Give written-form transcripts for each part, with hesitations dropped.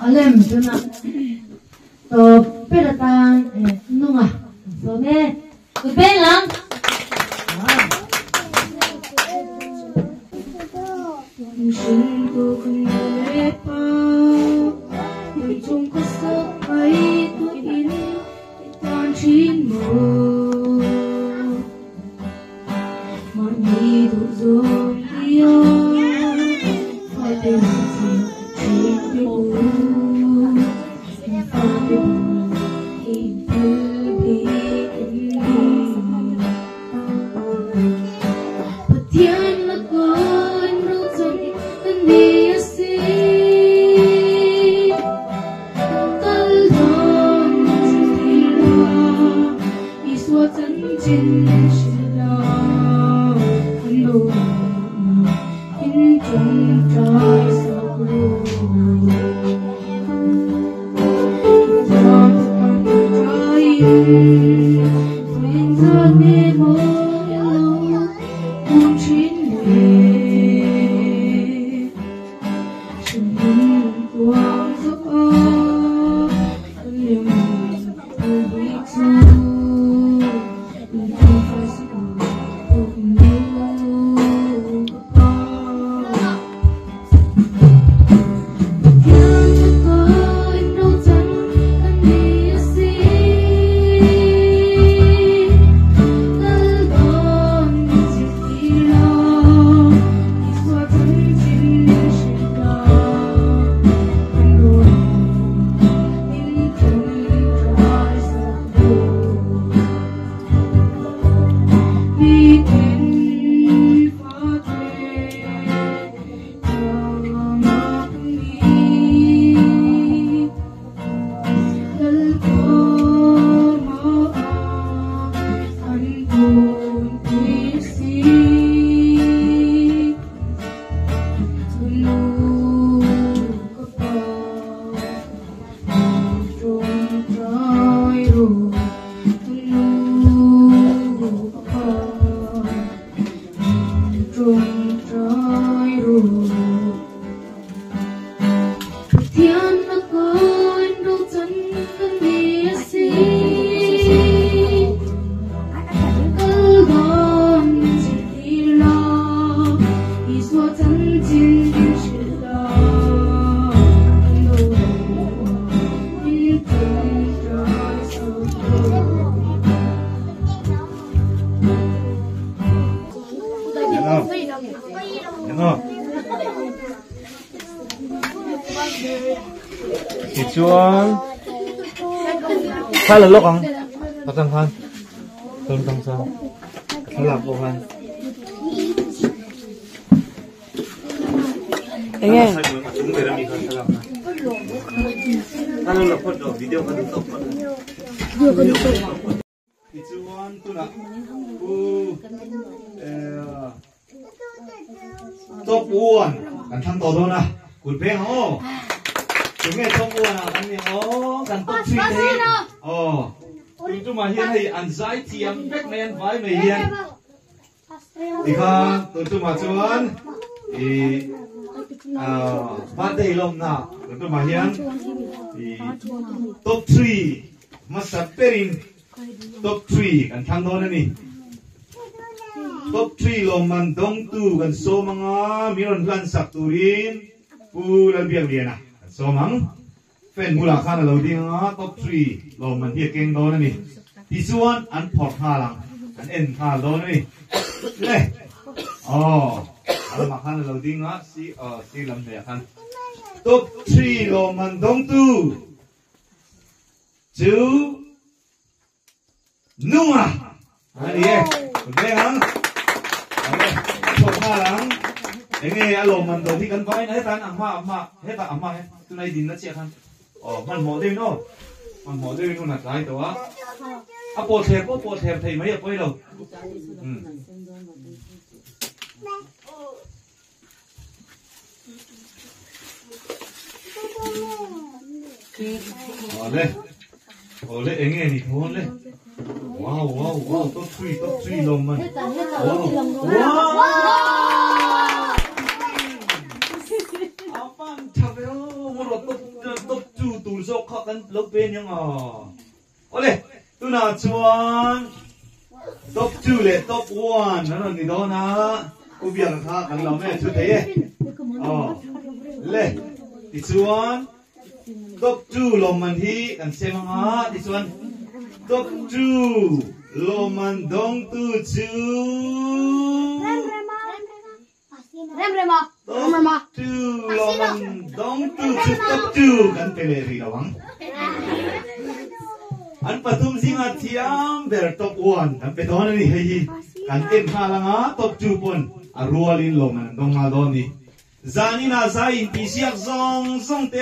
alem tuna to peratan nunga so me belang Chuan khai là lúc không? Bắt sang khai tôm tông sao? Khai là bộ khai. Anh nghe. Kalau là foto video kan top. Chuan tu nak. Top one kan thang to đó na. Cụt bé hả? Chúng nghe top one à kan ni oh kan top three đấy. Chúng mà hiện hay anxiety am back man vai mày hiện. Đi ha, chúng mà chuan. Bạn đây lom na, chúng mà hiện. Top 3 masa perin top 3 kan thang đó ni. Top 3 loman dong tu kan so mga miron lan sak turin pula biang dia na so mang fen mula khan lo ding top 3 loman dia keng do na ni tisuan an phok ha lang an en ha do na ni le ala makhan lo ding si lam dia khan top 3 loman dong tu chu nua ani okay hang Phok lang, ini alo man do di kan vai na hetan amma heta amma he tunai din na che khan man mo de no na sai to a po the thei mai poi lo ole enge ni thon le wow top 3 lom man wow apang chaveo moro top zo kha kan lo pen yang ole tu na chuan top 2 le top 1 nó ni đó na u biang kha kan lo me chu te le ti chuan top 2 lo man hi kan se manga ti chuan top 2 lo man dong tu chu top 2 lo man dong tu chu top 2 kan pe le ri lawang an patum singa thiam ber top 1 kan pe don ni hei kan ken kha langa top 2 pon arualin lo man dong ma don ni zani na zai ti siak zong zong te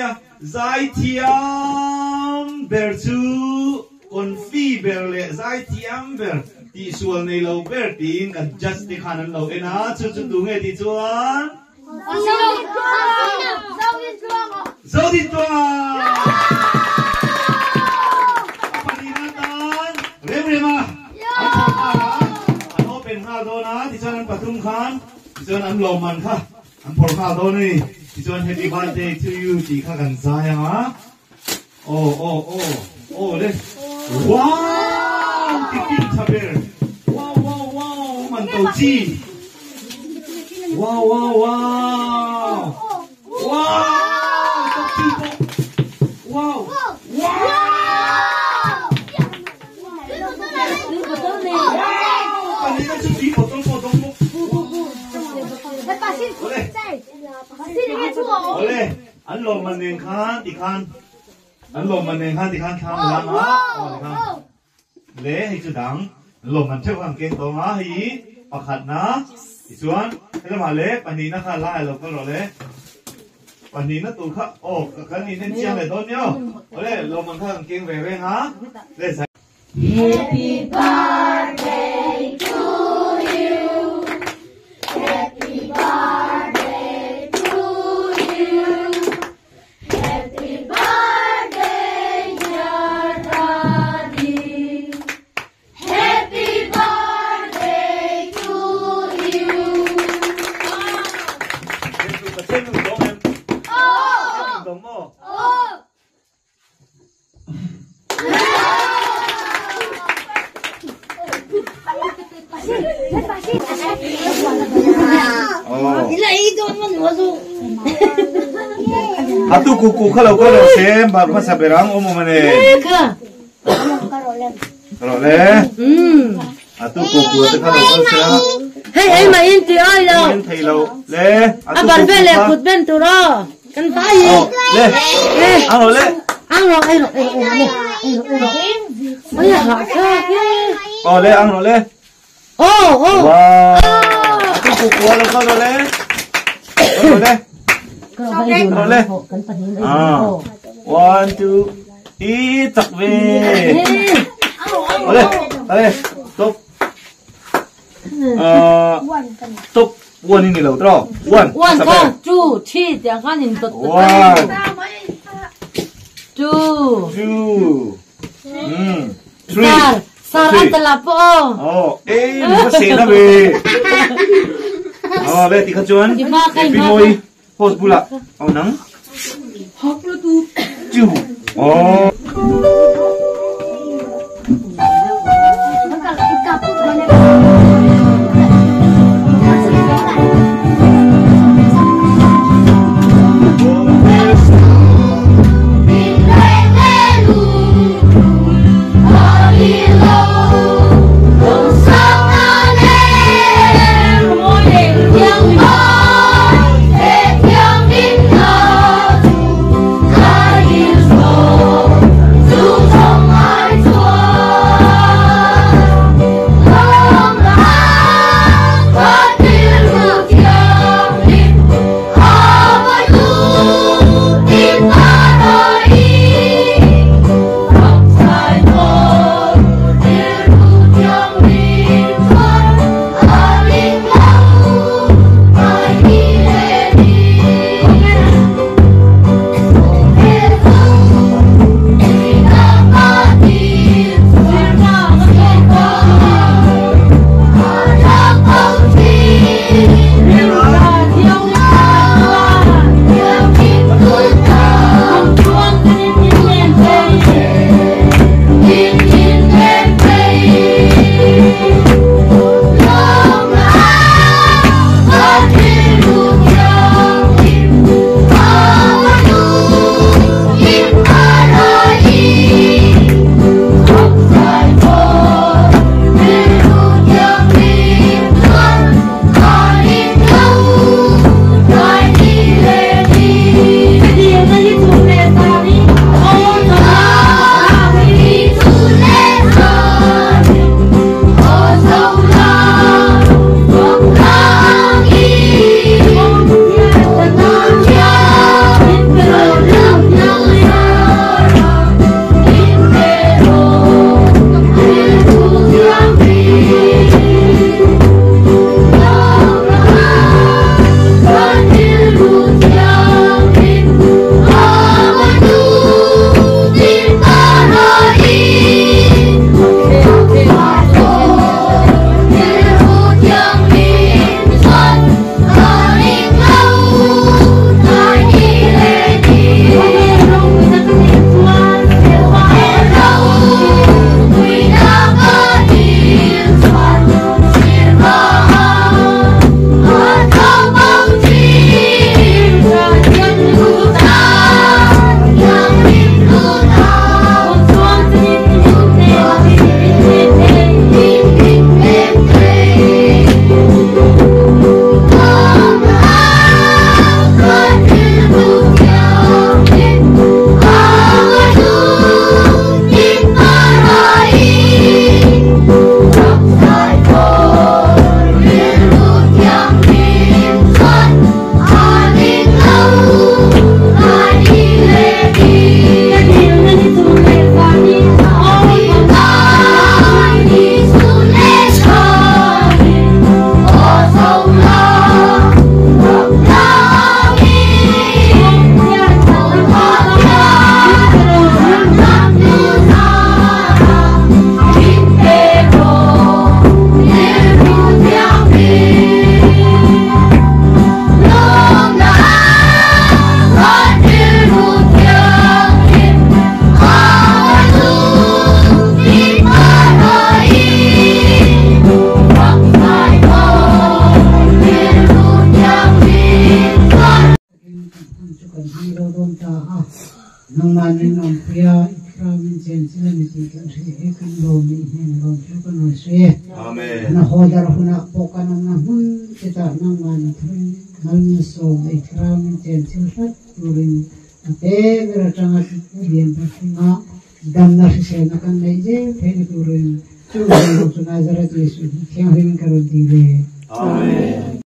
zai thiam ber chu kon fi ber le zai thiam ber ti sual nei lo ber tin kan just ti khanan lo ena chu chu tu nge ti chuan zo di chuang panina tan rem rema an open ha do na ti chuan an patum khan ti chuan an lo man kha an por kha do ni ti chuan happy birthday to you ti kha kan za yang a le wow ti tin chaber wow man to chi wow wow panina chu ti potong mo ole an lo man nen khan ti khan an lo man nen khan ti khan thang la ma le hi chu dang lo man theu ang keng to nga hi pakhat na ti chuan hele ma le panina kha la lo ko lo le panina tu kha kan ni nen chiang le don yo ole lo man kha ang keng ve ha le Happy birthday to you. Happy birthday to you. Happy birthday, dear Daddy. Happy birthday to you. Atu kuku kalau sem baru masa berang mane. Kalau le. Atu kuku tu kalau sem. Hey, main ti ai lo. Main thei lo. Le. Atu kuku. Le kut ben tu ro. Kan tai. Le. Ang le. Ang ro ai ro. Ôi hả sao le ang le. Wow. Atu kuku kalau le. Le. Rồi lên. 1, 2, ý chặt về. Rồi lên. Top. Top 1 ini lo tro. 1. 1 2 3 chẳng hạn nhìn tụt. 1. 2. 3. Sarang telapo. Masih na be. Le tiga cuan. Pinoy. Hos pula. Nang. Hop lu tu. Ju. To nang manin om pria ikramin chen chen ni kan se kan lo mi hen lo chu kan no se Amen. na hodar huna pokan na hun kita nang man thrin nang so ikramin chen chen sat turin ate vera tanga bien pasinga damna se na kan nei je theni turin chu lo chu na zara tu su thiang rin karo dive Amen.